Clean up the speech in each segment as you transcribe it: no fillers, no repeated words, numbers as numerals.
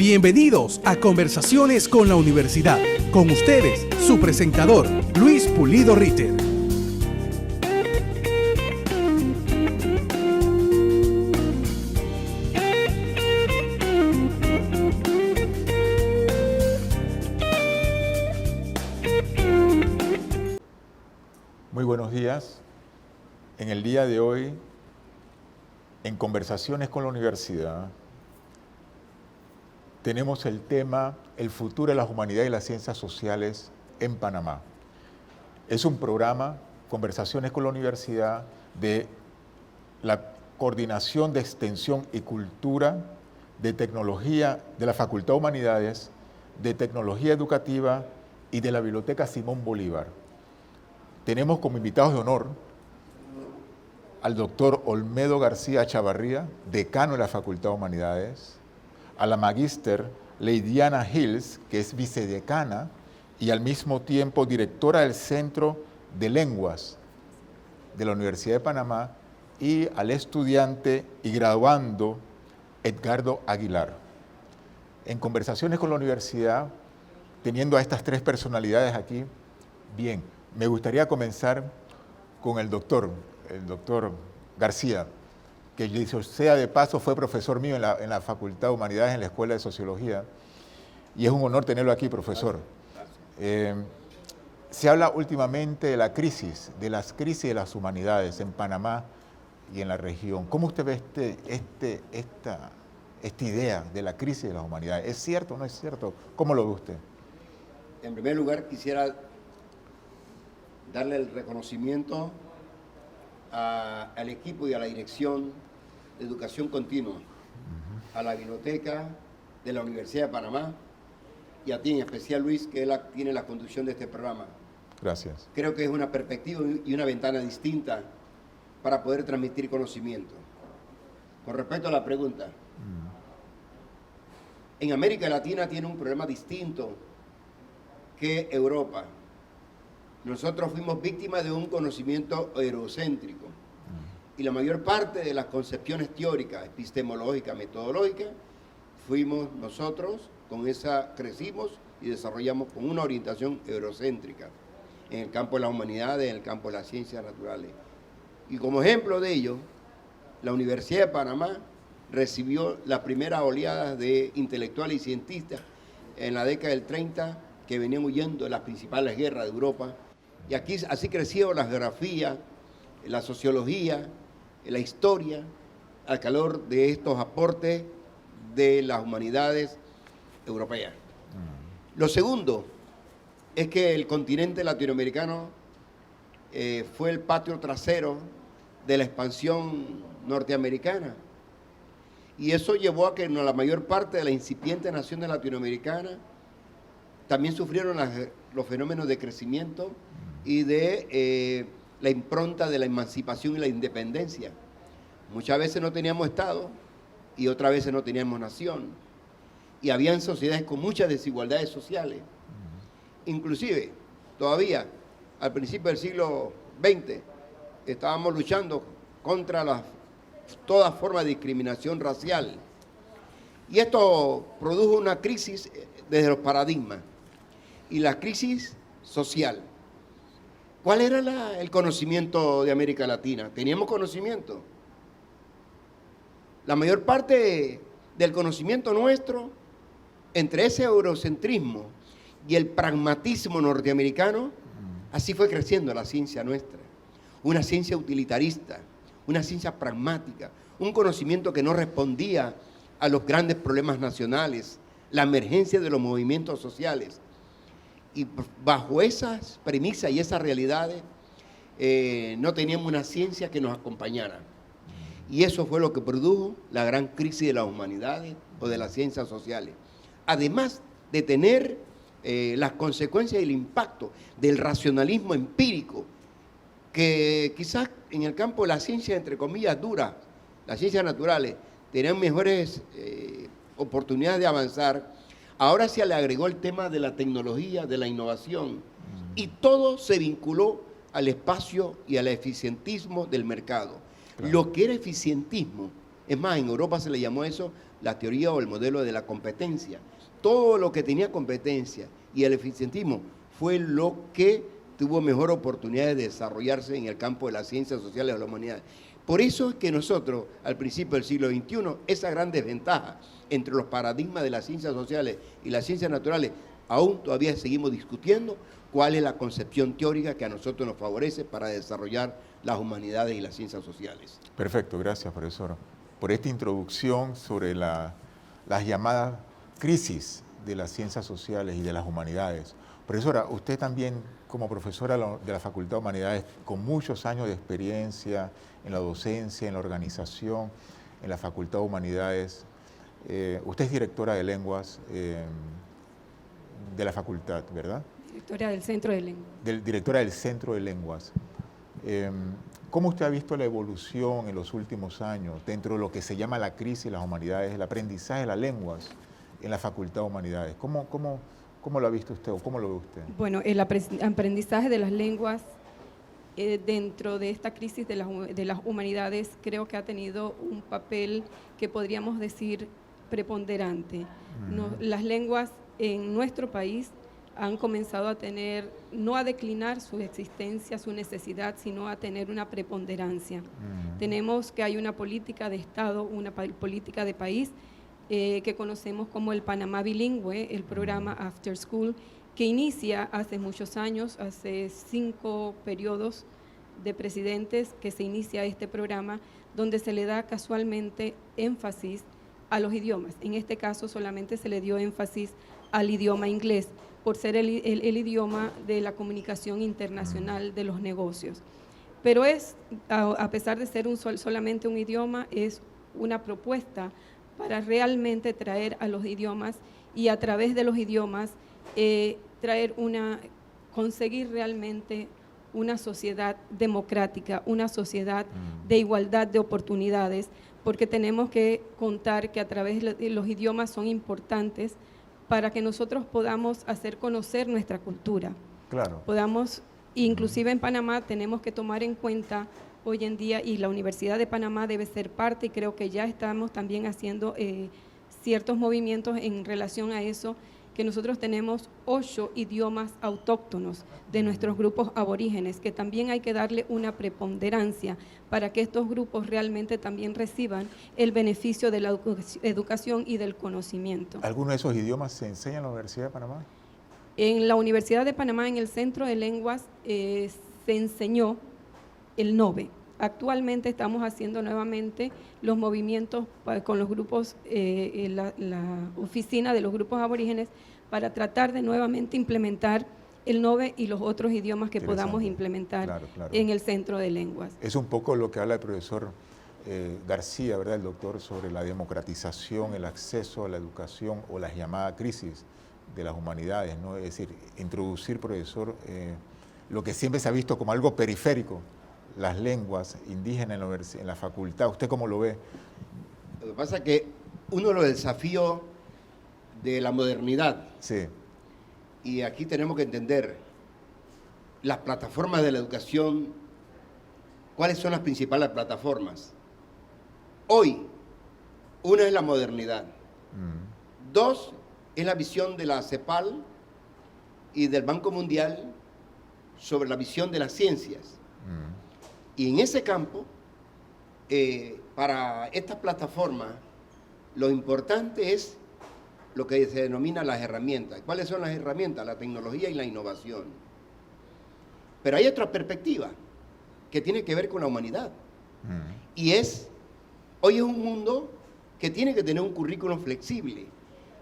Bienvenidos a Conversaciones con la Universidad. Con ustedes, su presentador, Luis Pulido Ritter. Muy buenos días. En el día de hoy, en Conversaciones con la Universidad, tenemos el tema El futuro de las humanidades y las ciencias sociales en Panamá. Es un programa, Conversaciones con la Universidad, de la Coordinación de Extensión y Cultura, de Tecnología de la Facultad de Humanidades, de Tecnología Educativa y de la Biblioteca Simón Bolívar. Tenemos como invitados de honor al doctor Olmedo García Chavarría, decano de la Facultad de Humanidades, a la magíster Leidiana Hills, que es vicedecana y al mismo tiempo directora del Centro de Lenguas de la Universidad de Panamá, y al estudiante y graduando Edgardo Aguilar. En Conversaciones con la Universidad, teniendo a estas tres personalidades aquí, bien, me gustaría comenzar con el doctor García, que dicho sea de paso fue profesor mío en la Facultad de Humanidades, en la Escuela de Sociología, y es un honor tenerlo aquí, profesor. Se habla últimamente de la crisis, de las crisis de las humanidades en Panamá y en la región. ¿Cómo usted ve esta idea de la crisis de las humanidades? ¿Es cierto o no es cierto? ¿Cómo lo ve usted? En primer lugar, quisiera darle el reconocimiento al equipo y a la Dirección de Educación Continua, a la Biblioteca de la Universidad de Panamá y a ti en especial, Luis, que tiene la conducción de este programa. Gracias. Creo que es una perspectiva y una ventana distinta para poder transmitir conocimiento. Con respecto a la pregunta, en América Latina tiene un problema distinto que Europa. Nosotros fuimos víctimas de un conocimiento eurocéntrico y la mayor parte de las concepciones teóricas, epistemológicas, metodológicas, fuimos nosotros, crecimos y desarrollamos con una orientación eurocéntrica en el campo de las humanidades, en el campo de las ciencias naturales. Y como ejemplo de ello, la Universidad de Panamá recibió la primera oleada de intelectuales y cientistas en la década del 30 que venían huyendo de las principales guerras de Europa. Y aquí así creció la geografía, la sociología, la historia, al calor de estos aportes de las humanidades europeas. Lo segundo es que el continente latinoamericano fue el patio trasero de la expansión norteamericana. Y eso llevó a que la mayor parte de las incipientes naciones latinoamericanas también sufrieron los fenómenos de crecimiento y de la impronta de la emancipación y la independencia. Muchas veces no teníamos Estado y otras veces no teníamos nación. Y habían sociedades con muchas desigualdades sociales. Inclusive, todavía, al principio del siglo XX, estábamos luchando contra toda forma de discriminación racial. Y esto produjo una crisis desde los paradigmas. Y la crisis social. ¿Cuál era el conocimiento de América Latina? ¿Teníamos conocimiento? La mayor parte del conocimiento nuestro, entre ese eurocentrismo y el pragmatismo norteamericano, así fue creciendo la ciencia nuestra. Una ciencia utilitarista, una ciencia pragmática, un conocimiento que no respondía a los grandes problemas nacionales, la emergencia de los movimientos sociales. Y bajo esas premisas y esas realidades no teníamos una ciencia que nos acompañara. Y eso fue lo que produjo la gran crisis de las humanidades o de las ciencias sociales. Además de tener las consecuencias y el impacto del racionalismo empírico, que quizás en el campo de la ciencia, entre comillas, duras, las ciencias naturales, tenían mejores oportunidades de avanzar. Ahora se le agregó el tema de la tecnología, de la innovación, y todo se vinculó al espacio y al eficientismo del mercado. Claro. Lo que era eficientismo Es más, en Europa se le llamó eso la teoría o el modelo de la competencia. Todo lo que tenía competencia y el eficientismo fue lo que tuvo mejor oportunidad de desarrollarse en el campo de las ciencias sociales o la humanidad. Por eso es que nosotros, al principio del siglo XXI, esa gran desventaja entre los paradigmas de las ciencias sociales y las ciencias naturales, aún todavía seguimos discutiendo cuál es la concepción teórica que a nosotros nos favorece para desarrollar las humanidades y las ciencias sociales. Perfecto, gracias, profesor, por esta introducción sobre las llamadas crisis de las ciencias sociales y de las humanidades. Profesora, usted también, como profesora de la Facultad de Humanidades, con muchos años de experiencia en la docencia, en la organización, en la Facultad de Humanidades, usted es directora de lenguas de la facultad, ¿verdad? Directora del Centro de Lenguas. Directora del Centro de Lenguas. ¿Cómo usted ha visto la evolución en los últimos años dentro de lo que se llama la crisis de las humanidades, el aprendizaje de las lenguas en la Facultad de Humanidades? ¿Cómo lo ha visto usted o cómo lo ve usted? Bueno, el aprendizaje de las lenguas dentro de esta crisis de las humanidades creo que ha tenido un papel que podríamos decir preponderante. Las lenguas en nuestro país han comenzado a tener, no a declinar su existencia, su necesidad, sino a tener una preponderancia. Tenemos que hay una política de Estado, una política de país que conocemos como el Panamá Bilingüe, el programa After School, que inicia hace muchos años, hace 5 periodos de presidentes que se inicia este programa, donde se le da casualmente énfasis a los idiomas. En este caso solamente se le dio énfasis al idioma inglés, por ser el idioma de la comunicación internacional de los negocios. Pero a pesar de ser solamente un idioma, es una propuesta para realmente traer a los idiomas y a través de los idiomas conseguir realmente una sociedad democrática, una sociedad de igualdad de oportunidades, porque tenemos que contar que a través de los idiomas son importantes para que nosotros podamos hacer conocer nuestra cultura. Claro. Inclusive en Panamá tenemos que tomar en cuenta hoy en día, y la Universidad de Panamá debe ser parte, y creo que ya estamos también haciendo ciertos movimientos en relación a eso, que nosotros tenemos 8 idiomas autóctonos de nuestros grupos aborígenes, que también hay que darle una preponderancia para que estos grupos realmente también reciban el beneficio de la educación y del conocimiento. ¿Alguno de esos idiomas se enseña en la Universidad de Panamá? En la Universidad de Panamá, en el Centro de Lenguas, se enseñó el NOVE. Actualmente estamos haciendo nuevamente los movimientos con los grupos, la oficina de los grupos aborígenes, para tratar de nuevamente implementar el NOVE y los otros idiomas que podamos implementar en el Centro de Lenguas. Es un poco lo que habla el profesor García, ¿verdad? El doctor, sobre la democratización, el acceso a la educación o las llamadas crisis de las humanidades, ¿no? Es decir, introducir, profesor, lo que siempre se ha visto como algo periférico, las lenguas indígenas en la facultad. ¿Usted cómo lo ve? Lo que pasa es que uno de los desafíos de la modernidad, sí, y aquí tenemos que entender las plataformas de la educación, ¿cuáles son las principales plataformas? Hoy, una es la modernidad. 2 es la visión de la CEPAL y del Banco Mundial sobre la visión de las ciencias. Y en ese campo, para estas plataformas, lo importante es lo que se denomina las herramientas. ¿Cuáles son las herramientas? La tecnología y la innovación. Pero hay otra perspectiva que tiene que ver con la humanidad. Y hoy es un mundo que tiene que tener un currículum flexible.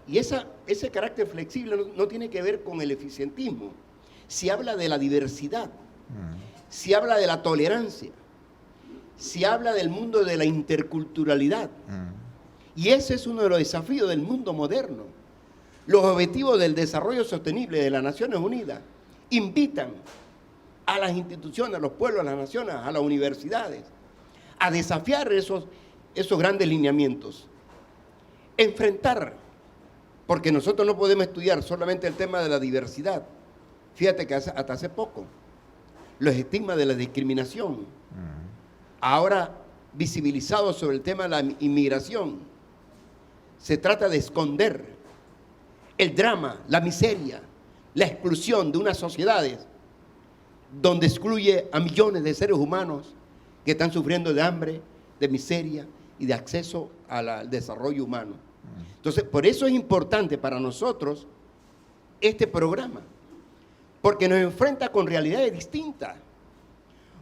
Y ese carácter flexible no tiene que ver con el eficientismo. Se habla de la diversidad. Se habla de la tolerancia, se habla del mundo de la interculturalidad. Y ese es uno de los desafíos del mundo moderno. Los objetivos del desarrollo sostenible de las Naciones Unidas invitan a las instituciones, a los pueblos, a las naciones, a las universidades, a desafiar esos grandes lineamientos. Enfrentar, porque nosotros no podemos estudiar solamente el tema de la diversidad. Fíjate que hasta hace poco, los estigmas de la discriminación. Ahora visibilizado sobre el tema de la inmigración, se trata de esconder el drama, la miseria, la exclusión de unas sociedades donde excluye a millones de seres humanos que están sufriendo de hambre, de miseria y de acceso al desarrollo humano. Entonces, por eso es importante para nosotros este programa, porque nos enfrenta con realidades distintas.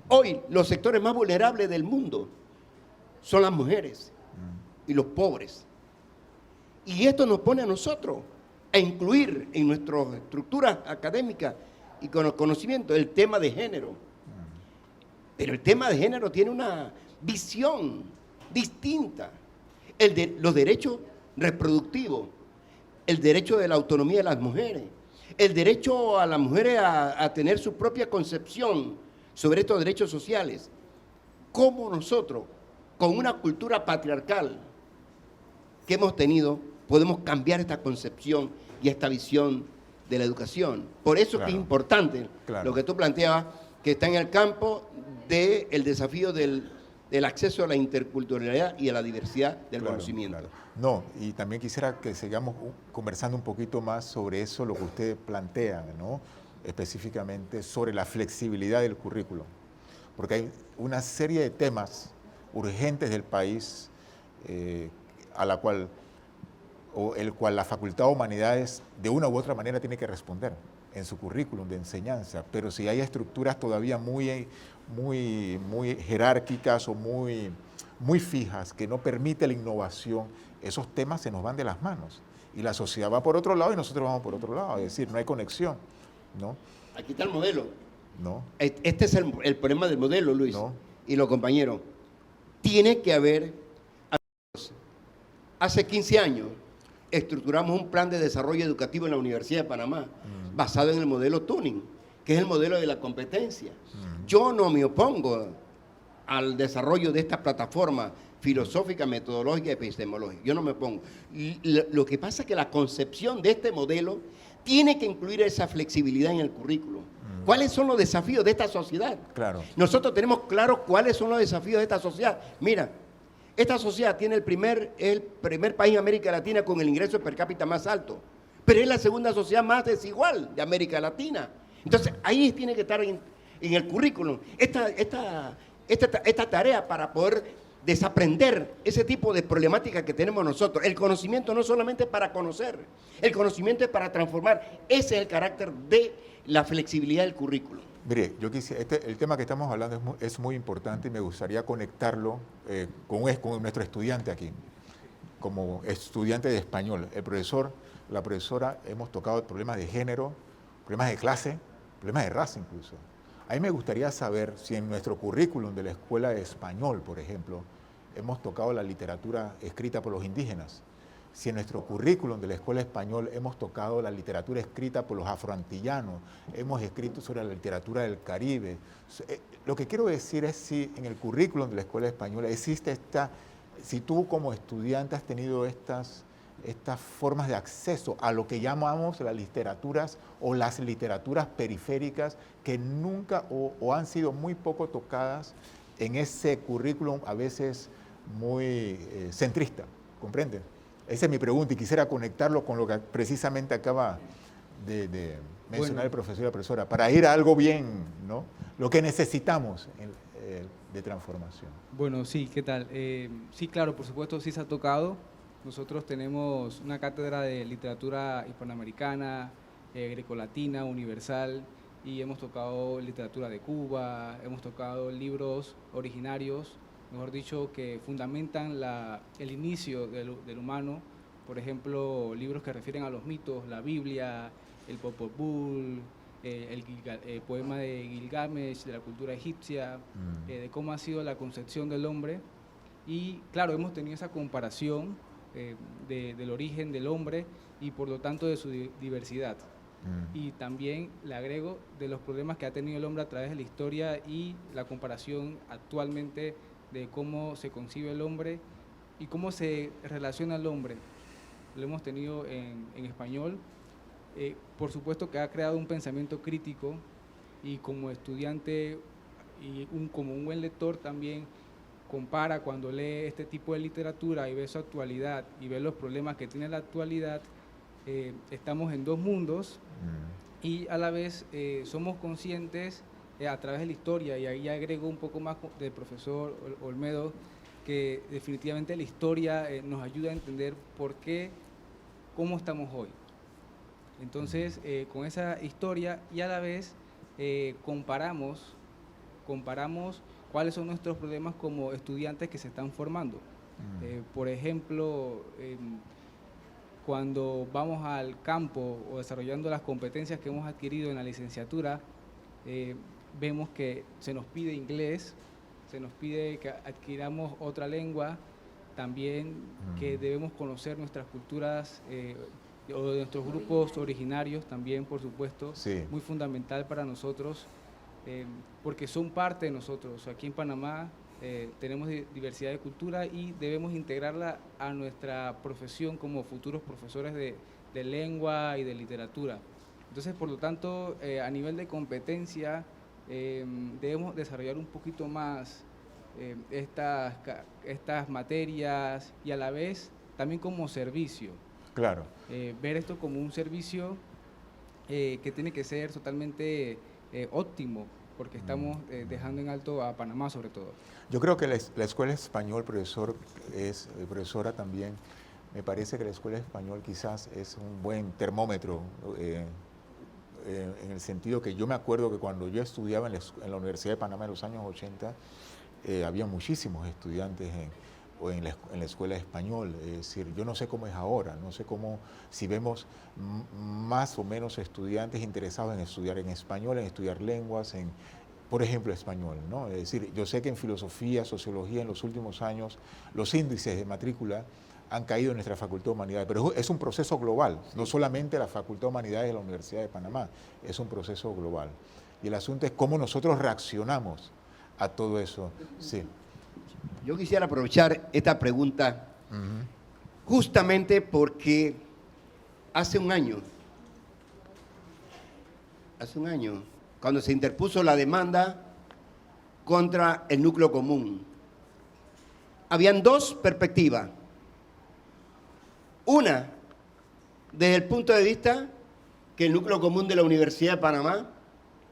Hoy, los sectores más vulnerables del mundo son las mujeres y los pobres. Y esto nos pone a nosotros a incluir en nuestras estructuras académicas y con los conocimientos el tema de género. Pero el tema de género tiene una visión distinta. El de los derechos reproductivos, el derecho de la autonomía de las mujeres, el derecho a las mujeres a tener su propia concepción sobre estos derechos sociales. ¿Cómo nosotros, con una cultura patriarcal que hemos tenido, podemos cambiar esta concepción y esta visión de la educación? Por eso es que es importante lo que tú planteabas, que está en el campo del desafío del acceso a la interculturalidad y a la diversidad del conocimiento. No, y también quisiera que sigamos conversando un poquito más sobre eso, lo que usted plantea, ¿no? Específicamente sobre la flexibilidad del currículo, porque hay una serie de temas urgentes del país a la cual la Facultad de Humanidades de una u otra manera tiene que responder en su currículum de enseñanza, pero si hay estructuras todavía muy jerárquicas o muy fijas que no permite la innovación, esos temas se nos van de las manos y la sociedad va por otro lado y nosotros vamos por otro lado, es decir, no hay conexión, ¿no? Aquí está el modelo. No. Este es el problema del modelo, Luis, no. Y los compañeros. Tiene que haber, hace 15 años, estructuramos un plan de desarrollo educativo en la Universidad de Panamá, basado en el modelo Tuning, que es el modelo de la competencia. Yo no me opongo al desarrollo de esta plataforma filosófica, metodológica y epistemológica. Yo no me opongo. Lo que pasa es que la concepción de este modelo tiene que incluir esa flexibilidad en el currículo. ¿Cuáles son los desafíos de esta sociedad? Claro. Nosotros tenemos claro cuáles son los desafíos de esta sociedad. Mira, esta sociedad tiene el primer país en América Latina con el ingreso per cápita más alto, pero es la segunda sociedad más desigual de América Latina. Entonces, ahí tiene que estar en el currículum esta tarea para poder desaprender ese tipo de problemática que tenemos nosotros. El conocimiento no solamente es para conocer, el conocimiento es para transformar. Ese es el carácter de la flexibilidad del currículum. Mire, yo quisiera, el tema que estamos hablando es muy importante y me gustaría conectarlo con nuestro estudiante aquí, como estudiante de español. El profesor, la profesora, hemos tocado problemas de género, problemas de clase, problemas de raza incluso. A mí me gustaría saber si en nuestro currículum de la Escuela de Español, por ejemplo, hemos tocado la literatura escrita por los indígenas. Si en nuestro currículum de la Escuela de Español hemos tocado la literatura escrita por los afroantillanos, hemos escrito sobre la literatura del Caribe. Lo que quiero decir es si en el currículum de la Escuela de Español existe si tú como estudiante has tenido estas formas de acceso a lo que llamamos las literaturas o las literaturas periféricas que nunca o han sido muy poco tocadas en ese currículum a veces muy centrista, ¿comprenden? Esa es mi pregunta y quisiera conectarlo con lo que precisamente acaba de mencionar el profesor y la profesora, para ir a algo bien, ¿no? Lo que necesitamos de transformación. Bueno, sí, ¿qué tal? Sí, claro, por supuesto, sí se ha tocado. Nosotros tenemos una cátedra de literatura hispanoamericana, grecolatina, universal, y hemos tocado literatura de Cuba, hemos tocado libros originarios, mejor dicho, que fundamentan el inicio del humano. Por ejemplo, libros que refieren a los mitos, la Biblia, el Popol Vuh, el poema de Gilgamesh, de la cultura egipcia, de cómo ha sido la concepción del hombre. Y claro, hemos tenido esa comparación del origen del hombre y por lo tanto de su diversidad. Y también le agrego de los problemas que ha tenido el hombre a través de la historia y la comparación actualmente de cómo se concibe el hombre y cómo se relaciona el hombre. Lo hemos tenido en español. Por supuesto que ha creado un pensamiento crítico y como estudiante y como un buen lector también compara cuando lee este tipo de literatura y ve su actualidad y ve los problemas que tiene la actualidad, estamos en dos mundos y a la vez somos conscientes a través de la historia, y ahí agrego un poco más del profesor Olmedo, que definitivamente la historia nos ayuda a entender por qué, cómo estamos hoy. Entonces, con esa historia y a la vez comparamos cuáles son nuestros problemas como estudiantes que se están formando. Por ejemplo, cuando vamos al campo o desarrollando las competencias que hemos adquirido en la licenciatura, vemos que se nos pide inglés, se nos pide que adquiramos otra lengua, también que debemos conocer nuestras culturas o de nuestros grupos originarios también, por supuesto, Sí. muy fundamental para nosotros, porque son parte de nosotros. Aquí en Panamá tenemos diversidad de cultura y debemos integrarla a nuestra profesión como futuros profesores de lengua y de literatura. Entonces, por lo tanto, a nivel de competencia, debemos desarrollar un poquito más estas materias y a la vez también como servicio. Claro. Ver esto como un servicio que tiene que ser totalmente óptimo, porque estamos dejando en alto a Panamá sobre todo. Yo creo que la Escuela de Español, profesora también, me parece que la Escuela de Español quizás es un buen termómetro, en el sentido que yo me acuerdo que cuando yo estudiaba en la Universidad de Panamá en los años 80, había muchísimos estudiantes en la Escuela de Español. Es decir, yo no sé cómo es ahora, no sé si vemos más o menos estudiantes interesados en estudiar en español, en estudiar lenguas, por ejemplo, español, ¿no? Es decir, yo sé que en filosofía, sociología, en los últimos años, los índices de matrícula han caído en nuestra Facultad de Humanidades, pero es un proceso global, no solamente la Facultad de Humanidades de la Universidad de Panamá, es un proceso global. Y el asunto es cómo nosotros reaccionamos a todo eso. Sí. Yo quisiera aprovechar esta pregunta justamente porque hace un año, cuando se interpuso la demanda contra el núcleo común, habían dos perspectivas. Una, desde el punto de vista que el núcleo común de la Universidad de Panamá,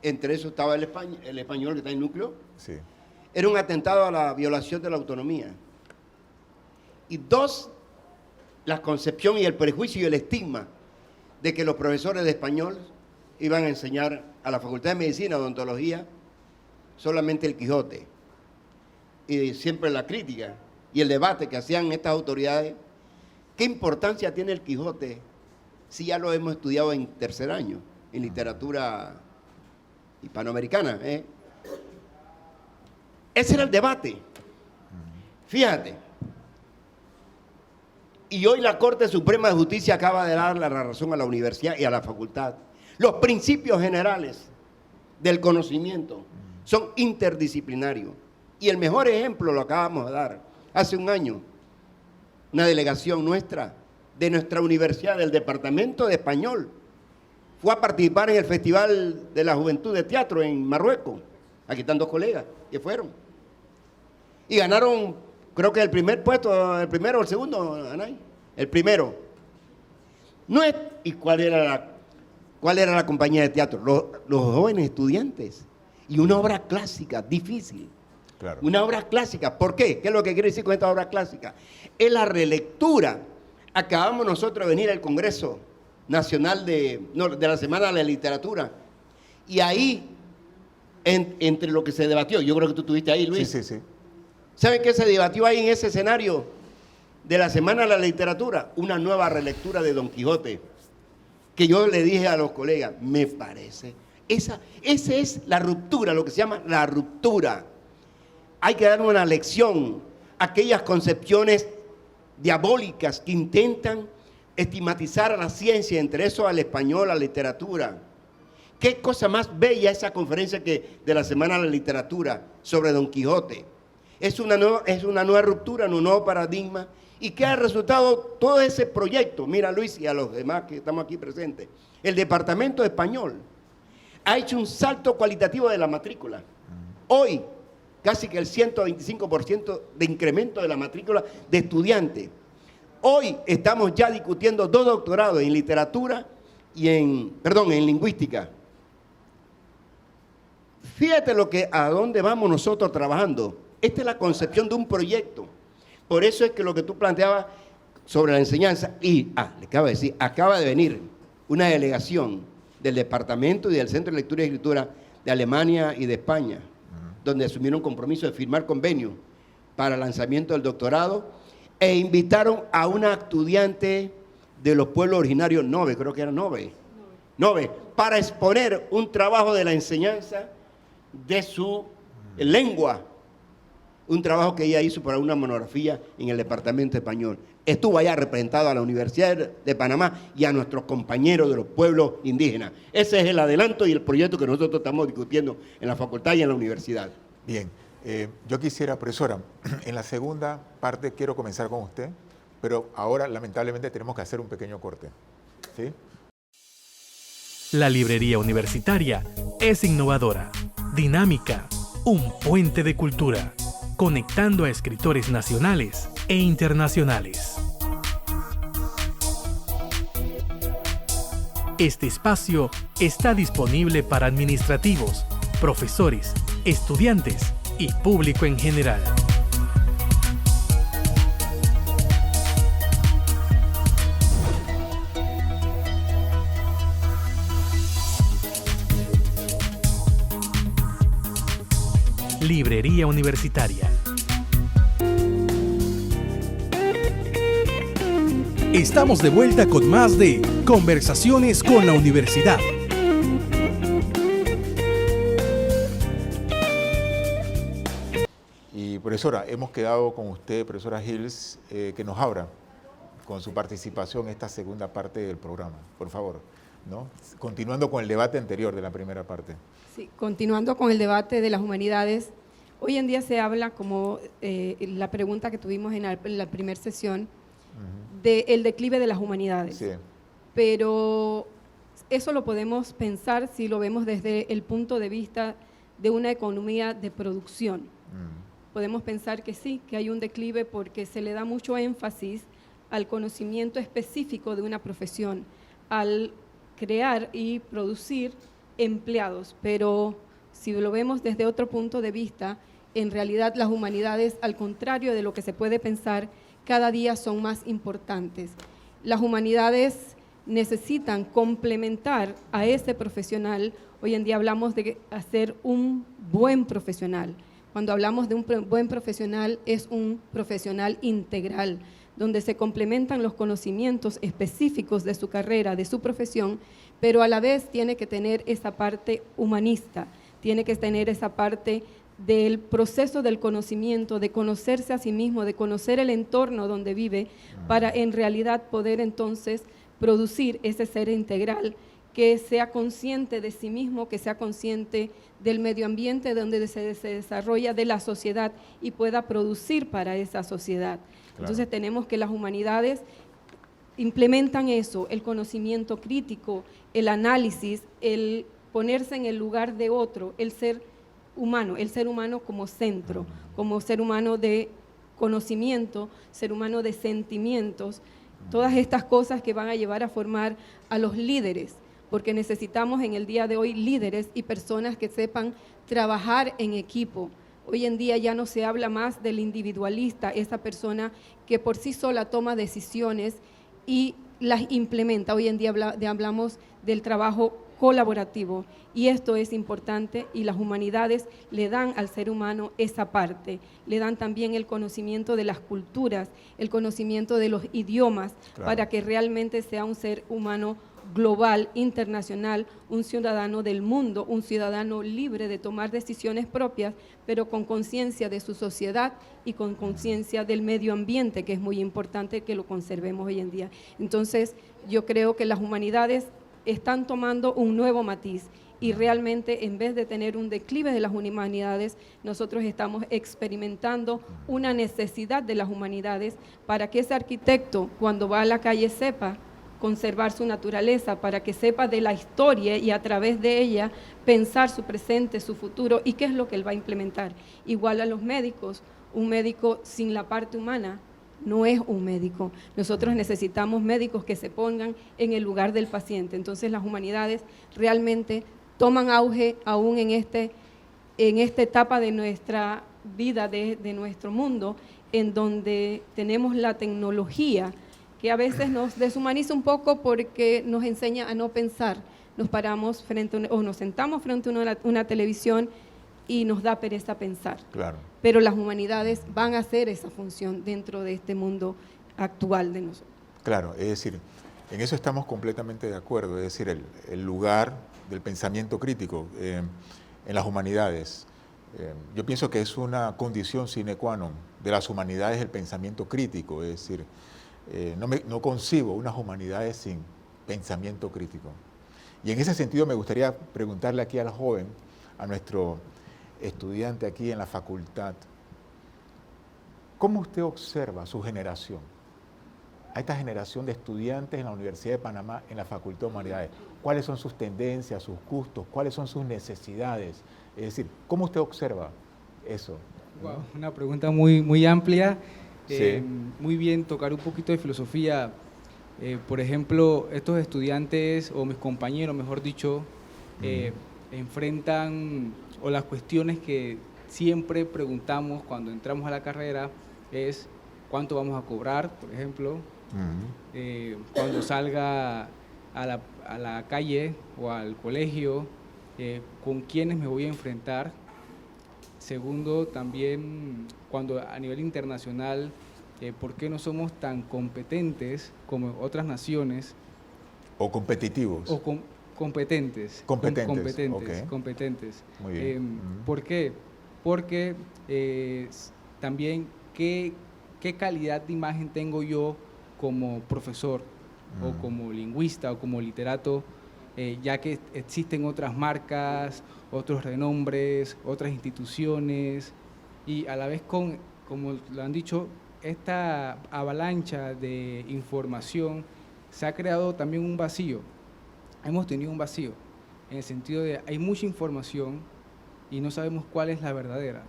entre eso estaba el español que está en el núcleo, Sí. era un atentado a la violación de la autonomía. Y dos, la concepción y el prejuicio y el estigma de que los profesores de español iban a enseñar a la Facultad de Medicina, Odontología, solamente el Quijote. Y siempre la crítica y el debate que hacían estas autoridades, ¿qué importancia tiene el Quijote si ya lo hemos estudiado en tercer año, en literatura hispanoamericana? Ese era el debate. Fíjate. Y hoy la Corte Suprema de Justicia acaba de dar la razón a la universidad y a la facultad. Los principios generales del conocimiento son interdisciplinarios. Y el mejor ejemplo lo acabamos de dar hace un año. Una delegación nuestra, de nuestra universidad, del Departamento de Español, fue a participar en el Festival de la Juventud de Teatro en Marruecos. Aquí están dos colegas que fueron. Y ganaron, creo que el primer puesto, el primero o el segundo, Anay, el primero. No es, ¿y cuál era la compañía de teatro? Los jóvenes estudiantes. Y una obra clásica, difícil. Claro. Una obra clásica. ¿Por qué? ¿Qué es lo que quiere decir con esta obra clásica? Es la relectura. Acabamos nosotros de venir al Congreso Nacional de la Semana de la Literatura. Y ahí, entre lo que se debatió, yo creo que tú estuviste ahí, Luis. Sí, sí, sí. ¿Saben qué se debatió ahí en ese escenario de la Semana de la Literatura? Una nueva relectura de Don Quijote. Que yo le dije a los colegas, me parece. Esa es la ruptura, lo que se llama la ruptura. Hay que dar una lección a aquellas concepciones diabólicas que intentan estigmatizar a la ciencia, entre eso al español, a la literatura. Qué cosa más bella esa conferencia de la Semana de la Literatura sobre Don Quijote. Es una nueva ruptura, un nuevo paradigma. ¿Y qué ha resultado todo ese proyecto? Mira, Luis, y a los demás que estamos aquí presentes. El Departamento de Español ha hecho un salto cualitativo de la matrícula. Hoy, casi que el 125% de incremento de la matrícula de estudiantes. Hoy estamos ya discutiendo 2 doctorados en literatura y en lingüística. Fíjate a dónde vamos nosotros trabajando. Esta es la concepción de un proyecto. Por eso es que lo que tú planteabas sobre la enseñanza, le acabo de decir, acaba de venir una delegación del Departamento y del Centro de Lectura y Escritura de Alemania y de España, donde asumieron compromiso de firmar convenio para el lanzamiento del doctorado e invitaron a una estudiante de los pueblos originarios Nove, para exponer un trabajo de la enseñanza de su lengua, un trabajo que ella hizo para una monografía en el Departamento Español. Estuvo allá representado a la Universidad de Panamá y a nuestros compañeros de los pueblos indígenas. Ese es el adelanto y el proyecto que nosotros estamos discutiendo en la facultad y en la universidad. Bien, yo quisiera, profesora, en la segunda parte quiero comenzar con usted, pero ahora lamentablemente tenemos que hacer un pequeño corte. ¿Sí? La librería universitaria es innovadora, dinámica, un puente de cultura, conectando a escritores nacionales e internacionales. Este espacio está disponible para administrativos, profesores, estudiantes y público en general. Librería Universitaria. Estamos de vuelta con más de Conversaciones con la Universidad. Y profesora, hemos quedado con usted, profesora Hills, que nos abra con su participación en esta segunda parte del programa, por favor, ¿no? Continuando con el debate anterior de la primera parte. Sí, continuando con el debate de las humanidades, hoy en día se habla, como la pregunta que tuvimos en la primera sesión, del declive de las humanidades. Sí. Pero eso lo podemos pensar si lo vemos desde el punto de vista de una economía de producción. Podemos pensar que sí, que hay un declive porque se le da mucho énfasis al conocimiento específico de una profesión, al crear y producir empleados, pero si lo vemos desde otro punto de vista, en realidad las humanidades, al contrario de lo que se puede pensar, cada día son más importantes. Las humanidades necesitan complementar a ese profesional. Hoy en día hablamos de hacer un buen profesional. Cuando hablamos de un buen profesional, es un profesional integral, donde se complementan los conocimientos específicos de su carrera, de su profesión, pero a la vez tiene que tener esa parte humanista, tiene que tener esa parte del proceso del conocimiento, de conocerse a sí mismo, de conocer el entorno donde vive, para en realidad poder entonces producir ese ser integral que sea consciente de sí mismo, que sea consciente del medio ambiente donde se desarrolla, de la sociedad, y pueda producir para esa sociedad. Claro. Entonces tenemos que las humanidades implementan eso, el conocimiento crítico, el análisis, el ponerse en el lugar de otro, el ser humano como centro, como ser humano de conocimiento, ser humano de sentimientos, todas estas cosas que van a llevar a formar a los líderes, porque necesitamos en el día de hoy líderes y personas que sepan trabajar en equipo. Hoy en día ya no se habla más del individualista, esa persona que por sí sola toma decisiones y las implementa. Hoy en día hablamos del trabajo colaborativo, y esto es importante, y las humanidades le dan al ser humano esa parte, le dan también el conocimiento de las culturas, el conocimiento de los idiomas, claro, para que realmente sea un ser humano global, internacional, un ciudadano del mundo, un ciudadano libre de tomar decisiones propias, pero con conciencia de su sociedad y con conciencia del medio ambiente, que es muy importante que lo conservemos hoy en día. Entonces, yo creo que las humanidades están tomando un nuevo matiz, y realmente en vez de tener un declive de las humanidades, nosotros estamos experimentando una necesidad de las humanidades para que ese arquitecto, cuando va a la calle, sepa conservar su naturaleza, para que sepa de la historia y a través de ella pensar su presente, su futuro y qué es lo que él va a implementar. Igual a los médicos, un médico sin la parte humana no es un médico. Nosotros necesitamos médicos que se pongan en el lugar del paciente. Entonces las humanidades realmente toman auge aún en esta etapa de nuestra vida, de nuestro mundo, en donde tenemos la tecnología que a veces nos deshumaniza un poco porque nos enseña a no pensar. Nos paramos o nos sentamos frente a una televisión y nos da pereza pensar. Claro. Pero las humanidades van a hacer esa función dentro de este mundo actual de nosotros. Claro, es decir, en eso estamos completamente de acuerdo, es decir, el lugar del pensamiento crítico en las humanidades. Yo pienso que es una condición sine qua non de las humanidades el pensamiento crítico, es decir, no concibo unas humanidades sin pensamiento crítico. Y en ese sentido me gustaría preguntarle aquí al joven, a nuestro estudiante aquí en la facultad, ¿cómo usted observa su generación? A esta generación de estudiantes en la Universidad de Panamá, en la Facultad de Humanidades. ¿Cuáles son sus tendencias, sus gustos? ¿Cuáles son sus necesidades? Es decir, ¿cómo usted observa eso? Wow, una pregunta muy amplia. Sí. Muy bien tocar un poquito de filosofía. Por ejemplo, estos estudiantes, o mis compañeros, mejor dicho, enfrentan, o las cuestiones que siempre preguntamos cuando entramos a la carrera es cuánto vamos a cobrar, por ejemplo, cuando salga a la calle o al colegio, con quiénes me voy a enfrentar. Segundo, también cuando a nivel internacional, ¿por qué no somos tan competentes como otras naciones? ¿O competitivos? O competentes. Competentes, ok. Competentes. Muy bien. ¿Por qué? Porque también qué calidad de imagen tengo yo como profesor o como lingüista o como literato, ya que existen otras marcas, otros renombres, otras instituciones, y a la vez como lo han dicho, esta avalancha de información se ha creado también un vacío. Hemos tenido un vacío, en el sentido de hay mucha información y no sabemos cuál es la verdadera.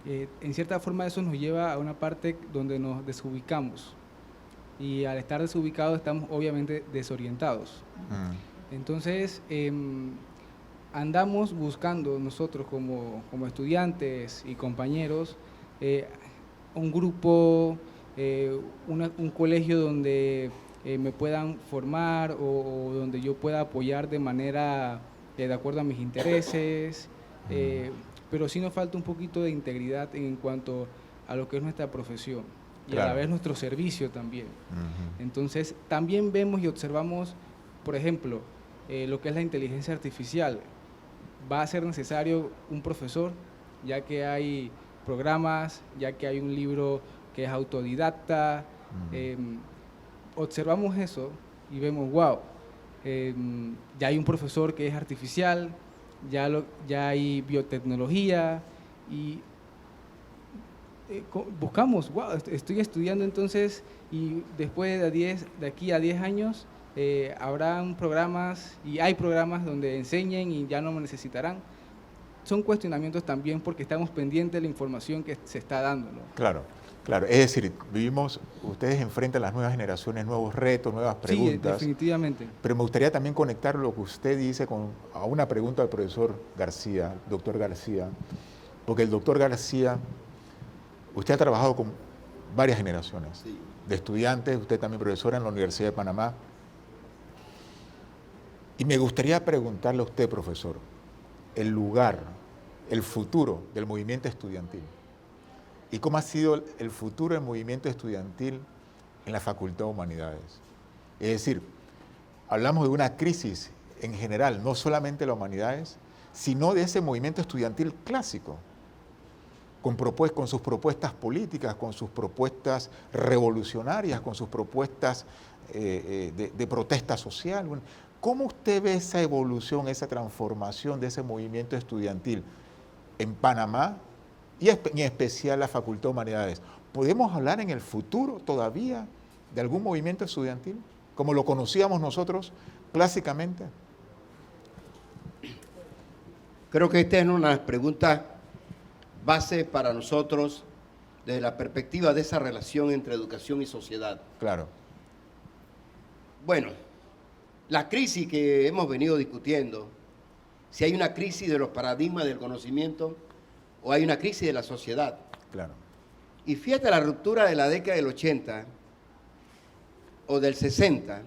En cierta forma eso nos lleva a una parte donde nos desubicamos, y al estar desubicados estamos obviamente desorientados. Entonces andamos buscando nosotros como estudiantes y compañeros un grupo, un colegio donde me puedan formar o donde yo pueda apoyar de manera de acuerdo a mis intereses, pero sí nos falta un poquito de integridad en cuanto a lo que es nuestra profesión y a la vez nuestro servicio también. Entonces también vemos y observamos, por ejemplo, lo que es la inteligencia artificial. Va a ser necesario un profesor, ya que hay programas, ya que hay un libro que es autodidacta. Observamos eso y vemos, wow, ya hay un profesor que es artificial, ya hay biotecnología, y buscamos, wow, estoy estudiando entonces, y después de aquí a 10 años habrán programas, y hay programas donde enseñen y ya no me necesitarán. Son cuestionamientos también porque estamos pendientes de la información que se está dando, ¿no? Claro, claro. Es decir, ustedes enfrentan las nuevas generaciones, nuevos retos, nuevas preguntas. Sí, definitivamente. Pero me gustaría también conectar lo que usted dice a una pregunta del profesor García, doctor García, porque el doctor García, usted ha trabajado con varias generaciones de estudiantes, usted también profesora en la Universidad de Panamá. Y me gustaría preguntarle a usted, profesor, el lugar, el futuro del movimiento estudiantil. ¿Y cómo ha sido el futuro del movimiento estudiantil en la Facultad de Humanidades? Es decir, hablamos de una crisis en general, no solamente de las humanidades, sino de ese movimiento estudiantil clásico, con sus propuestas políticas, con sus propuestas revolucionarias, con sus propuestas de protesta social. ¿Cómo usted ve esa evolución, esa transformación de ese movimiento estudiantil en Panamá y en especial la Facultad de Humanidades? ¿Podemos hablar en el futuro todavía de algún movimiento estudiantil? como lo conocíamos nosotros clásicamente? Creo que esta es una de las preguntas base para nosotros desde la perspectiva de esa relación entre educación y sociedad. Claro. Bueno, la crisis que hemos venido discutiendo, si hay una crisis de los paradigmas del conocimiento o hay una crisis de la sociedad. Claro. Y fíjate la ruptura de la década del 80 o del 60,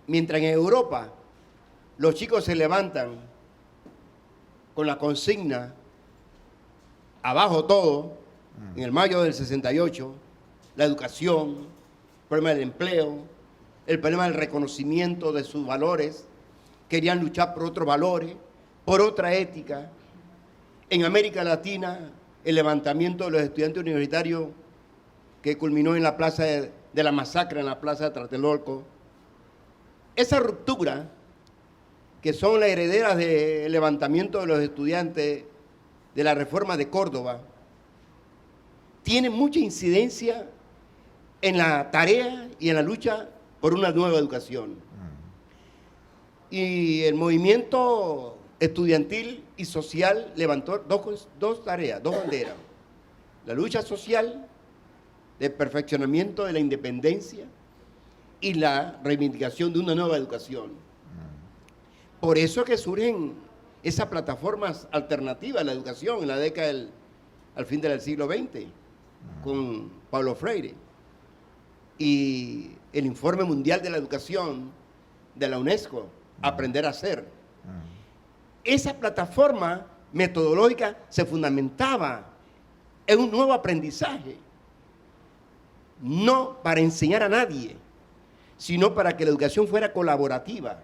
mientras en Europa los chicos se levantan con la consigna abajo todo, en el mayo del 68, la educación, el problema del empleo, el problema del reconocimiento de sus valores, querían luchar por otros valores, por otra ética. En América Latina, el levantamiento de los estudiantes universitarios que culminó en la plaza de la masacre, en la plaza de Tlatelolco. Esa ruptura, que son las herederas del levantamiento de los estudiantes de la reforma de Córdoba, tiene mucha incidencia en la tarea y en la lucha por una nueva educación. Y el movimiento estudiantil y social levantó dos tareas, dos banderas. La lucha social de perfeccionamiento de la independencia y la reivindicación de una nueva educación. Por eso que surgen esas plataformas alternativas a la educación en la década al fin del siglo XX, con Paulo Freire. Y el Informe Mundial de la Educación de la UNESCO, Aprender a Ser. Esa plataforma metodológica se fundamentaba en un nuevo aprendizaje, no para enseñar a nadie, sino para que la educación fuera colaborativa.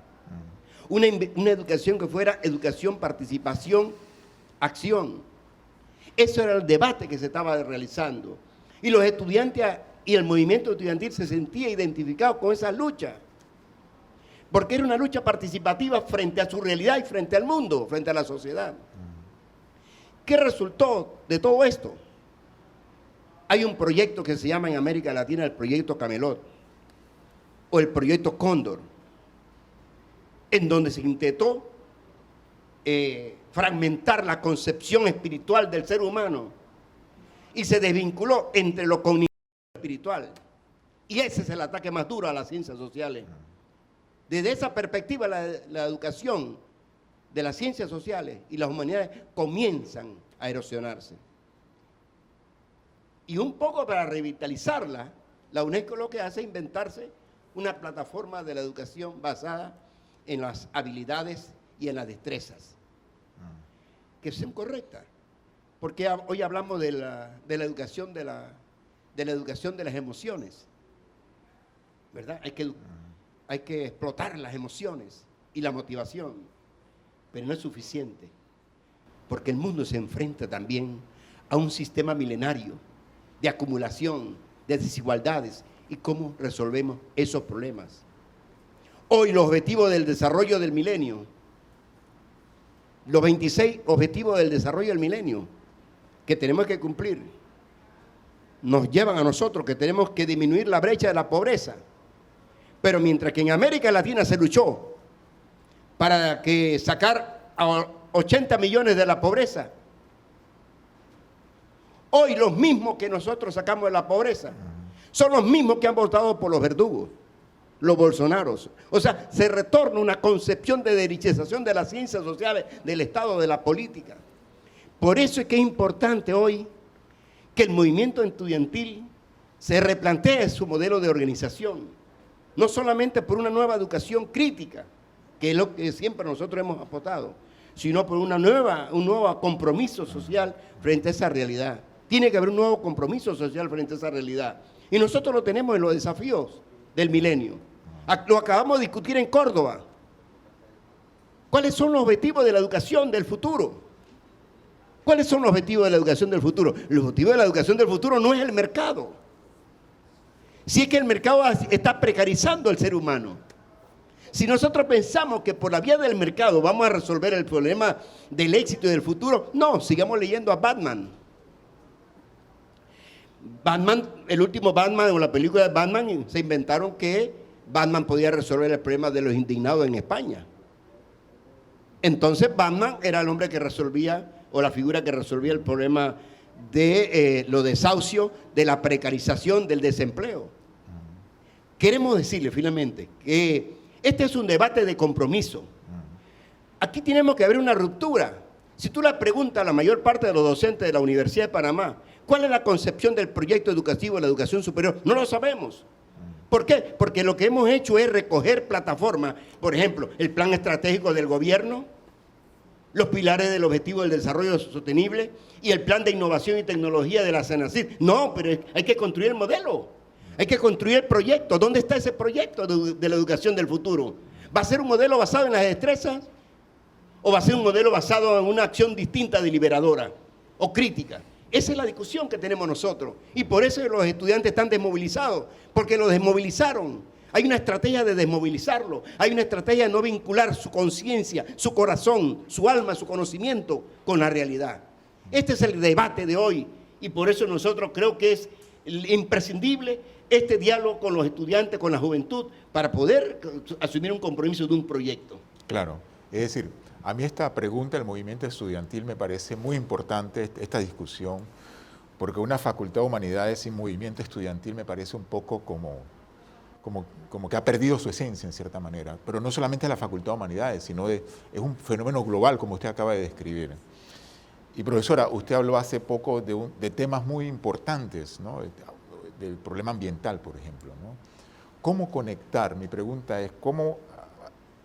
Una educación que fuera educación, participación, acción. Eso era el debate que se estaba realizando. Y los estudiantes y el movimiento estudiantil se sentía identificado con esa lucha. Porque era una lucha participativa frente a su realidad y frente al mundo, frente a la sociedad. ¿Qué resultó de todo esto? Hay un proyecto que se llama en América Latina el Proyecto Camelot o el Proyecto Cóndor, en donde se intentó fragmentar la concepción espiritual del ser humano y se desvinculó entre lo cognitivo y lo espiritual. Y ese es el ataque más duro a las ciencias sociales. Desde esa perspectiva, la educación de las ciencias sociales y las humanidades comienzan a erosionarse. Y un poco para revitalizarla, la UNESCO lo que hace es inventarse una plataforma de la educación basada en las habilidades y en las destrezas, que sean correctas. Porque hoy hablamos de la educación de la educación de las emociones, ¿verdad? Hay que explotar las emociones y la motivación, pero no es suficiente, porque el mundo se enfrenta también a un sistema milenario de acumulación, de desigualdades, y cómo resolvemos esos problemas. Hoy los objetivos del desarrollo del milenio, los 26 objetivos del desarrollo del milenio que tenemos que cumplir, nos llevan a nosotros que tenemos que disminuir la brecha de la pobreza. Pero mientras que en América Latina se luchó para que sacar a 80 millones de la pobreza, hoy los mismos que nosotros sacamos de la pobreza son los mismos que han votado por los verdugos, los bolsonaros. O sea, se retorna una concepción de derechización de las ciencias sociales, del Estado, de la política. Por eso es que es importante hoy que el movimiento estudiantil se replantee su modelo de organización. No solamente por una nueva educación crítica, que es lo que siempre nosotros hemos apostado, sino por un nuevo compromiso social frente a esa realidad. Tiene que haber un nuevo compromiso social frente a esa realidad. Y nosotros lo tenemos en los desafíos del milenio. Lo acabamos de discutir en Córdoba. ¿Cuáles son los objetivos de la educación del futuro? ¿Cuáles son los objetivos de la educación del futuro? El objetivo de la educación del futuro no es el mercado. Si es que el mercado está precarizando al ser humano. Si nosotros pensamos que por la vía del mercado vamos a resolver el problema del éxito y del futuro, no, sigamos leyendo a Batman. Batman, el último Batman o la película de Batman, se inventaron que Batman podía resolver el problema de los indignados en España. Entonces Batman era el hombre que resolvía, o la figura que resolvía el problema de los desahucios, de la precarización, del desempleo. Queremos decirle finalmente que este es un debate de compromiso. Aquí tenemos que haber una ruptura. Si tú le preguntas a la mayor parte de los docentes de la Universidad de Panamá, ¿cuál es la concepción del proyecto educativo de la educación superior? No lo sabemos. ¿Por qué? Porque lo que hemos hecho es recoger plataformas, por ejemplo, el plan estratégico del gobierno, los pilares del objetivo del desarrollo sostenible y el plan de innovación y tecnología de la CENACYT. No, pero hay que construir el modelo, hay que construir el proyecto. ¿Dónde está ese proyecto de la educación del futuro? ¿Va a ser un modelo basado en las destrezas o va a ser un modelo basado en una acción distinta, deliberadora o crítica? Esa es la discusión que tenemos nosotros y por eso los estudiantes están desmovilizados, porque los desmovilizaron. Hay una estrategia de desmovilizarlo, hay una estrategia de no vincular su conciencia, su corazón, su alma, su conocimiento con la realidad. Este es el debate de hoy y por eso nosotros creo que es imprescindible este diálogo con los estudiantes, con la juventud, para poder asumir un compromiso de un proyecto. Claro, es decir, a mí esta pregunta del movimiento estudiantil me parece muy importante, esta discusión, porque una facultad de humanidades sin movimiento estudiantil me parece un poco como que ha perdido su esencia en cierta manera, pero no solamente la Facultad de Humanidades, sino es un fenómeno global, como usted acaba de describir. Y profesora, usted habló hace poco de temas muy importantes, ¿no? Del problema ambiental, por ejemplo, ¿no? ¿Cómo conectar? Mi pregunta es, ¿cómo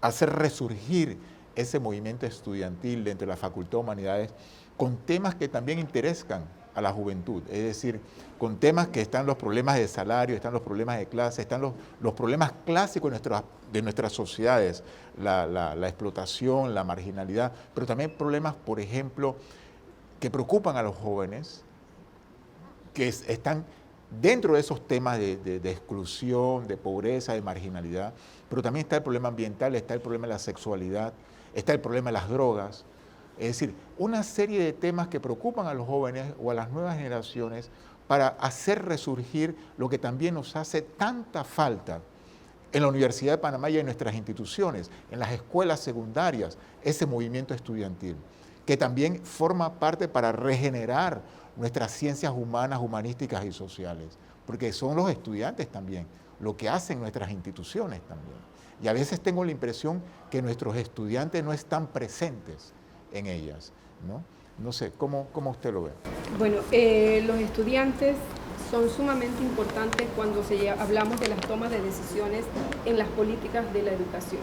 hacer resurgir ese movimiento estudiantil dentro de la Facultad de Humanidades con temas que también interesan a la juventud? Es decir, con temas que están los problemas de salario, están los problemas de clase, están los problemas clásicos de nuestras sociedades, la explotación, la marginalidad, pero también problemas, por ejemplo, que preocupan a los jóvenes, que están dentro de esos temas de exclusión, de pobreza, de marginalidad, pero también está el problema ambiental, está el problema de la sexualidad, está el problema de las drogas. Es decir, una serie de temas que preocupan a los jóvenes o a las nuevas generaciones para hacer resurgir lo que también nos hace tanta falta en la Universidad de Panamá y en nuestras instituciones, en las escuelas secundarias, ese movimiento estudiantil, que también forma parte para regenerar nuestras ciencias humanas, humanísticas y sociales, porque son los estudiantes también lo que hacen nuestras instituciones también. Y a veces tengo la impresión que nuestros estudiantes no están presentes en ellas, ¿no? No sé, ¿cómo usted lo ve? Bueno, los estudiantes son sumamente importantes cuando hablamos de las tomas de decisiones en las políticas de la educación.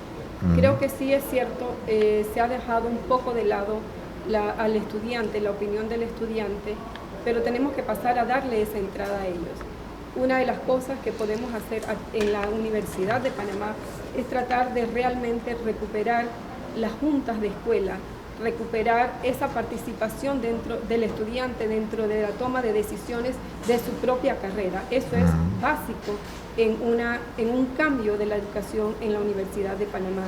Creo que sí es cierto, se ha dejado un poco de lado al estudiante, la opinión del estudiante, pero tenemos que pasar a darle esa entrada a ellos. Una de las cosas que podemos hacer en la Universidad de Panamá es tratar de realmente recuperar las juntas de escuela, recuperar esa participación dentro del estudiante, dentro de la toma de decisiones de su propia carrera. Eso es básico en un cambio de la educación en la Universidad de Panamá.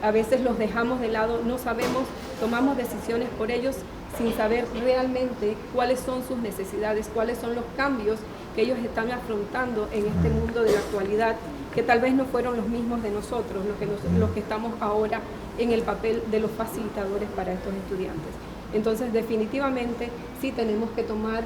A veces los dejamos de lado, no sabemos, tomamos decisiones por ellos sin saber realmente cuáles son sus necesidades, cuáles son los cambios que ellos están afrontando en este mundo de la actualidad, que tal vez no fueron los mismos de nosotros, los que estamos ahora en el papel de los facilitadores para estos estudiantes. Entonces, definitivamente, sí tenemos que tomar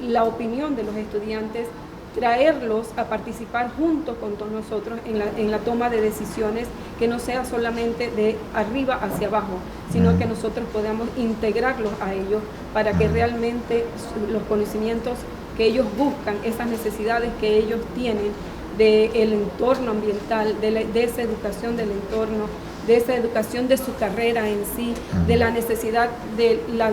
la opinión de los estudiantes, traerlos a participar junto con todos nosotros en la toma de decisiones, que no sea solamente de arriba hacia abajo, sino que nosotros podamos integrarlos a ellos para que realmente los conocimientos que ellos buscan, esas necesidades que ellos tienen del entorno ambiental, de esa educación del entorno, de esa educación de su carrera en sí, de la necesidad de la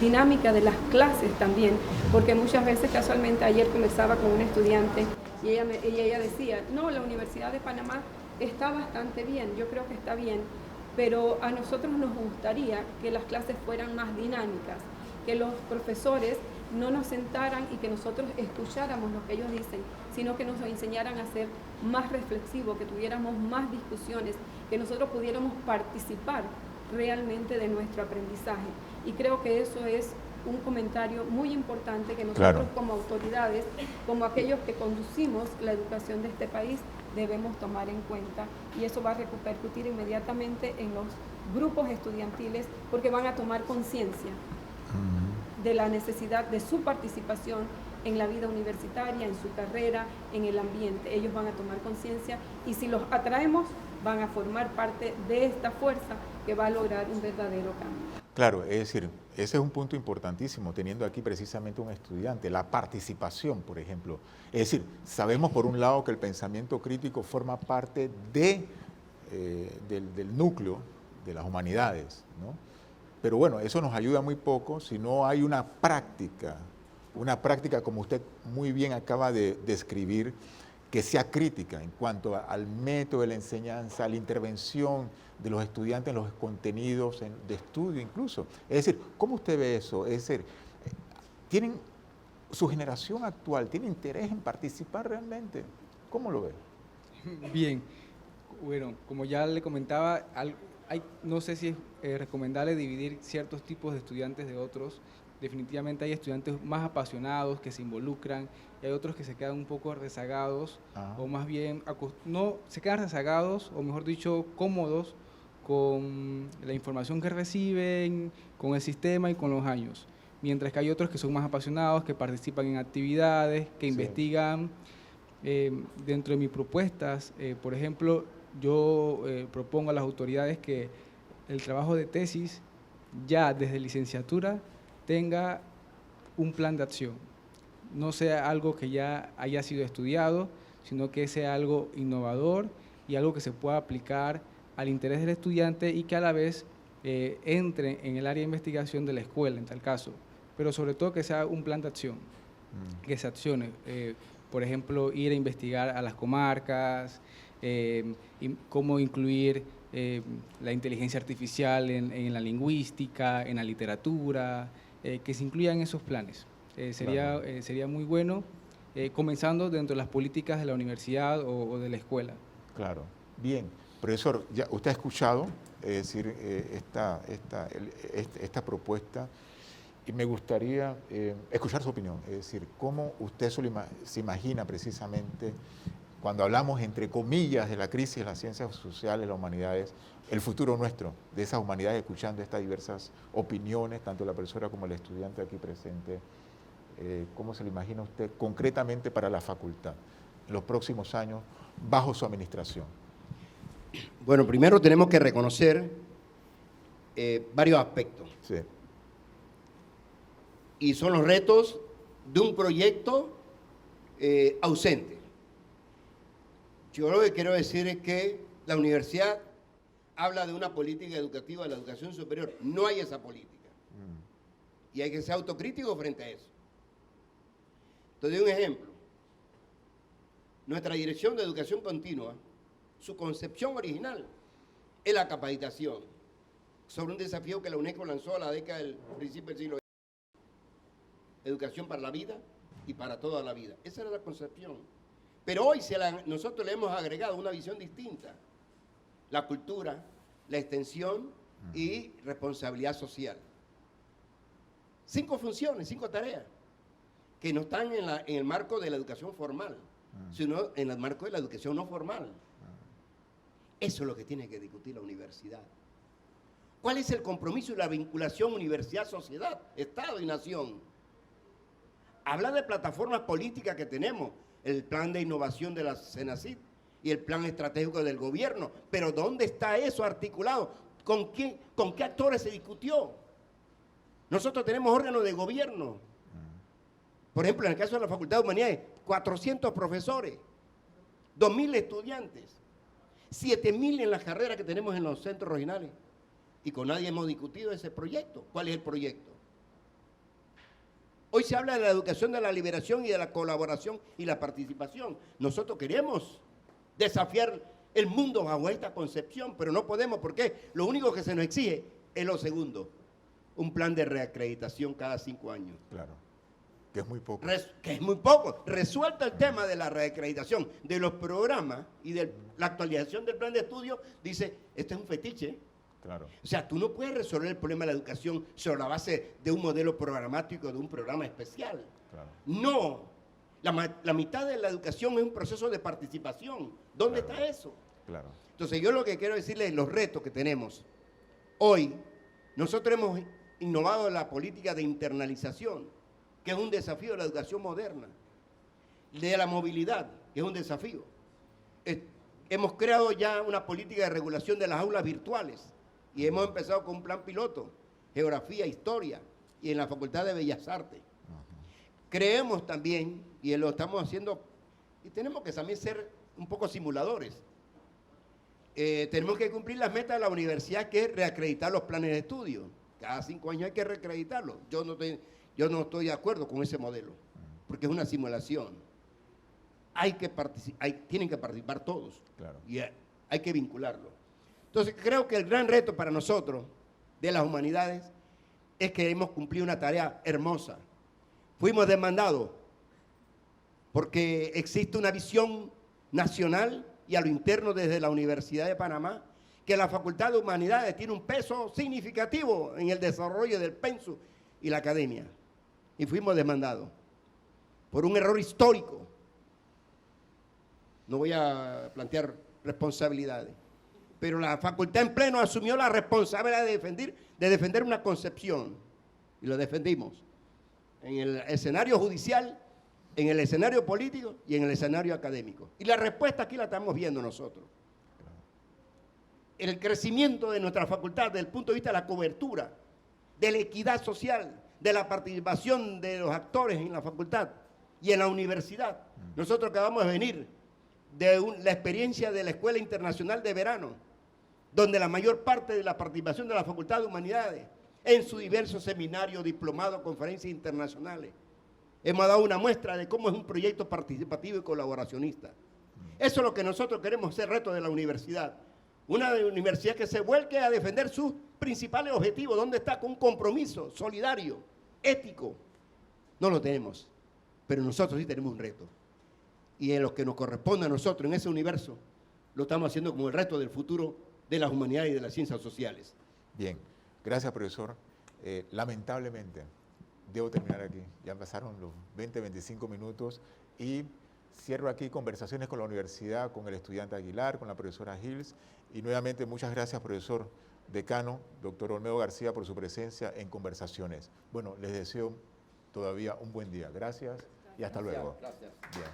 dinámica de las clases también, porque muchas veces, casualmente ayer conversaba con una estudiante y ella decía, no, la Universidad de Panamá está bastante bien, yo creo que está bien, pero a nosotros nos gustaría que las clases fueran más dinámicas, que los profesores no nos sentaran y que nosotros escucháramos lo que ellos dicen, sino que nos enseñaran a ser más reflexivos, que tuviéramos más discusiones, que nosotros pudiéramos participar realmente de nuestro aprendizaje. Y creo que eso es un comentario muy importante que nosotros Claro. como autoridades, como aquellos que conducimos la educación de este país, debemos tomar en cuenta, y eso va a repercutir inmediatamente en los grupos estudiantiles porque van a tomar conciencia de la necesidad de su participación en la vida universitaria, en su carrera, en el ambiente. Ellos van a tomar conciencia y si los atraemos van a formar parte de esta fuerza que va a lograr un verdadero cambio. Claro, es decir, ese es un punto importantísimo, teniendo aquí precisamente un estudiante, la participación, por ejemplo. Es decir, sabemos por un lado que el pensamiento crítico forma parte del núcleo de las humanidades, ¿no? Pero bueno, eso nos ayuda muy poco si no hay una práctica como usted muy bien acaba de describir, que sea crítica en cuanto al método de la enseñanza, a la intervención de los estudiantes en los contenidos de estudio incluso. Es decir, ¿cómo usted ve eso? Es decir, su generación actual tiene interés en participar realmente. ¿Cómo lo ve? Bien, bueno, como ya le comentaba, no sé si es recomendable dividir ciertos tipos de estudiantes de otros. Definitivamente hay estudiantes más apasionados que se involucran y hay otros que se quedan un poco rezagados o más bien no se quedan rezagados o mejor dicho cómodos con la información que reciben, con el sistema y con los años. Mientras que hay otros que son más apasionados, que participan en actividades, que investigan. Dentro de mis propuestas, por ejemplo, yo propongo a las autoridades que el trabajo de tesis ya desde licenciatura tenga un plan de acción, no sea algo que ya haya sido estudiado, sino que sea algo innovador y algo que se pueda aplicar al interés del estudiante y que a la vez entre en el área de investigación de la escuela, en tal caso, pero sobre todo que sea un plan de acción, que se accione, por ejemplo, ir a investigar a las comarcas, cómo incluir la inteligencia artificial en la lingüística, en la literatura, que se incluyan esos planes. Sería muy bueno, comenzando dentro de las políticas de la universidad o de la escuela. Claro. Bien. Profesor, ya usted ha escuchado decir, esta propuesta y me gustaría escuchar su opinión. Es decir, cómo usted se imagina precisamente cuando hablamos, entre comillas, de la crisis de las ciencias sociales, las humanidades, el futuro nuestro, de esas humanidades, escuchando estas diversas opiniones, tanto la profesora como el estudiante aquí presente, ¿cómo se lo imagina usted concretamente para la facultad en los próximos años bajo su administración? Bueno, primero tenemos que reconocer varios aspectos. Sí. Y son los retos de un proyecto ausente. Yo lo que quiero decir es que la universidad habla de una política educativa de la educación superior. No hay esa política. Y hay que ser autocrítico frente a eso. Te doy un ejemplo. Nuestra Dirección de Educación Continua, su concepción original es la capacitación sobre un desafío que la UNESCO lanzó a la década del principio del siglo XX. Educación para la vida y para toda la vida. Esa era la concepción. Pero hoy nosotros le hemos agregado una visión distinta. La cultura, la extensión y responsabilidad social. 5 funciones, 5 tareas, que no están en el marco de la educación formal, sino en el marco de la educación no formal. Eso es lo que tiene que discutir la universidad. ¿Cuál es el compromiso y la vinculación universidad-sociedad, Estado y nación? Habla de plataformas políticas que tenemos, el plan de innovación de la CENACYT y el plan estratégico del gobierno, pero ¿dónde está eso articulado? ¿Con qué actores se discutió? Nosotros tenemos órganos de gobierno. Por ejemplo, en el caso de la Facultad de Humanidades, 400 profesores, 2.000 estudiantes, 7.000 en las carreras que tenemos en los centros regionales. Y con nadie hemos discutido ese proyecto. ¿Cuál es el proyecto? Hoy se habla de la educación de la liberación y de la colaboración y la participación. Nosotros queremos desafiar el mundo bajo esta concepción, pero no podemos porque lo único que se nos exige es lo segundo, un plan de reacreditación cada 5 años. Claro, que es muy poco. Que es muy poco. Resuelto el tema de la reacreditación, de los programas y de la actualización del plan de estudio, dice, este es un fetiche. Claro. O sea, tú no puedes resolver el problema de la educación sobre la base de un modelo programático, de un programa especial. Claro. No. La mitad de la educación es un proceso de participación. ¿Dónde Claro. está eso? Claro. Entonces, yo lo que quiero decirles, los retos que tenemos. Hoy, nosotros hemos innovado la política de internalización, que es un desafío de la educación moderna, de la movilidad, que es un desafío. Hemos creado ya una política de regulación de las aulas virtuales y hemos empezado con un plan piloto, geografía, historia, y en la Facultad de Bellas Artes. Creemos también, y lo estamos haciendo, y tenemos que también ser un poco simuladores. Tenemos que cumplir las metas de la universidad, que es reacreditar los planes de estudio. Cada 5 años hay que reacreditarlos. Yo no estoy de acuerdo con ese modelo, porque es una simulación. Tienen que participar todos, Claro. y hay que vincularlo. Entonces, creo que el gran reto para nosotros, de las humanidades, es que hemos cumplido una tarea hermosa. Fuimos demandados porque existe una visión nacional y a lo interno desde la Universidad de Panamá, que la Facultad de Humanidades tiene un peso significativo en el desarrollo del penso y la academia. Y fuimos demandados por un error histórico. No voy a plantear responsabilidades, pero la facultad en pleno asumió la responsabilidad de defender una concepción, y lo defendimos en el escenario judicial, en el escenario político y en el escenario académico. Y la respuesta aquí la estamos viendo nosotros. El crecimiento de nuestra facultad desde el punto de vista de la cobertura, de la equidad social, de la participación de los actores en la facultad y en la universidad. Nosotros acabamos de venir de la experiencia de la Escuela Internacional de Verano, donde la mayor parte de la participación de la Facultad de Humanidades, en sus diversos seminarios, diplomados, conferencias internacionales, hemos dado una muestra de cómo es un proyecto participativo y colaboracionista. Eso es lo que nosotros queremos ser reto de la universidad. Una universidad que se vuelque a defender sus principales objetivos, donde está con un compromiso solidario, ético. No lo tenemos, pero nosotros sí tenemos un reto. Y en lo que nos corresponde a nosotros en ese universo, lo estamos haciendo como el reto del futuro de las humanidades y de las ciencias sociales. Bien, gracias, profesor. Lamentablemente, debo terminar aquí. Ya pasaron los 20, 25 minutos y cierro aquí conversaciones con la universidad, con el estudiante Aguilar, con la profesora Hills. Y nuevamente, muchas gracias, profesor decano, doctor Olmedo García, por su presencia en conversaciones. Bueno, les deseo todavía un buen día. Gracias y hasta luego. Gracias. Bien.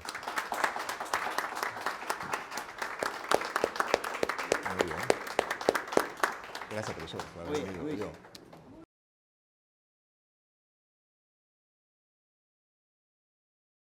Muy bien. Gracias, profesor. por haber venido.